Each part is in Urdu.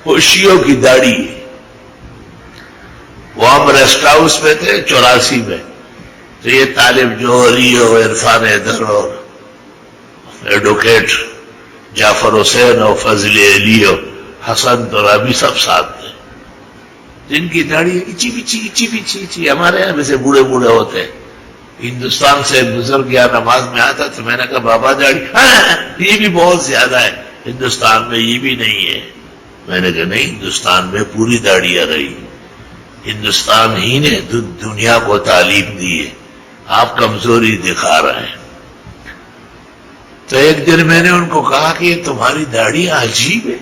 وہ شیعوں کی داڑھی ہے. وہ ہم ریسٹ ہاؤس میں تھے 84 میں، تو یہ طالب جوہری اور عرفان حیدر اور ایڈوکیٹ جعفر حسین اور فضل علی اور حسن ترابی سب ساتھ تھے، جن کی داڑھی اچھی پیچھی ہمارے یہاں ویسے بوڑھے بوڑھے ہوتے ہیں. ہندوستان سے بزرگ یا نماز میں آتا تو میں نے کہا بابا داڑھی، یہ بھی بہت زیادہ ہے، ہندوستان میں یہ بھی نہیں ہے. میں نے کہا نہیں، ہندوستان میں پوری داڑھی آ رہی، ہندوستان ہی نے دنیا کو تعلیم دی ہے، آپ کمزوری دکھا رہے ہیں. تو ایک دن میں نے ان کو کہا کہ یہ تمہاری داڑھی عجیب ہے.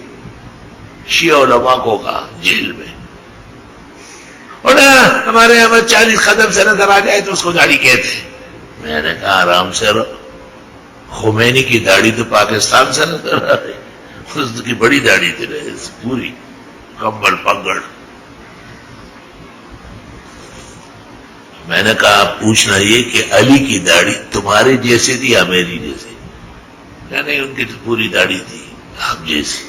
شیعہ علماء کو کہا جیل میں، اور ہمارے یہاں 40 قدم سے نظر آ جائے تو اس کو داڑھی کہتے ہیں. میں نے کہا آرام سے رہو، خمینی کی داڑھی تو پاکستان سے نظر آ رہی، اس کی بڑی داڑھی تھی پوری کمبل پگڑ. میں نے کہا پوچھنا یہ کہ علی کی داڑھی تمہارے جیسے تھی یا میری جیسی؟ نہیں، ان کی تو پوری داڑھی تھی آپ جیسی.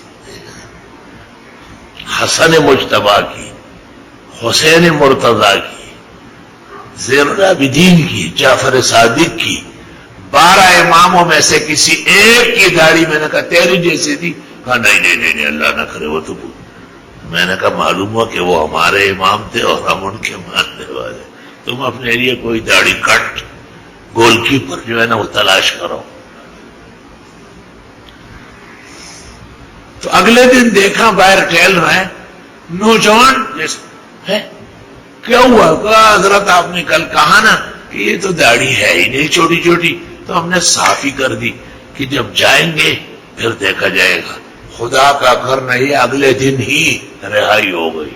حسن مجتبیٰ کی، حسین مرتضیٰ کی، زین العابدین کی، جعفر صادق کی، 12 اماموں میں سے کسی ایک کی داڑھی میں نے کہا تیری جیسی تھی. کہا نہیں اللہ نہ کرے وہ تو. میں نے کہا معلوم ہوا کہ وہ ہمارے امام تھے اور ہم ان کے ماننے والے. تم اپنے لیے کوئی داڑھی کٹ گول کیپر جو ہے نا وہ تلاش کرو. تو اگلے دن دیکھا باہر ٹہل رہے ہیں نوجوان جیسے، کیا ہوا؟ کہا حضرت آپ نے کل کہا نا کہ یہ تو داڑھی ہے ہی نہیں چھوٹی چھوٹی، تو ہم نے صاف ہی کر دی کہ جب جائیں گے پھر دیکھا جائے گا. خدا کا گھر نہیں، اگلے دن ہی رہائی ہو گئی.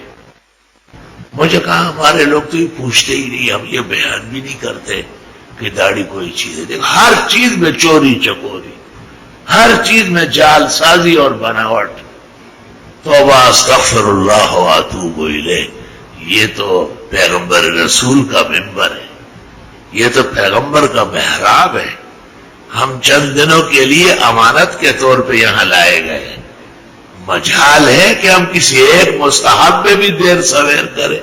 مجھے کہا ہمارے لوگ تو یہ پوچھتے ہی نہیں، ہم یہ بیان بھی نہیں کرتے کہ داڑھی کوئی چیز ہے. دیکھ ہر چیز میں چوری چکوری، ہر چیز میں جال سازی اور بناوٹ. توبہ استغفر اللہ واتوب الیہ. یہ تو پیغمبر رسول کا منبر ہے، یہ تو پیغمبر کا محراب ہے. ہم چند دنوں کے لیے امانت کے طور پہ یہاں لائے گئے. مجال ہے کہ ہم کسی ایک مستحب پہ بھی دیر سویر کریں.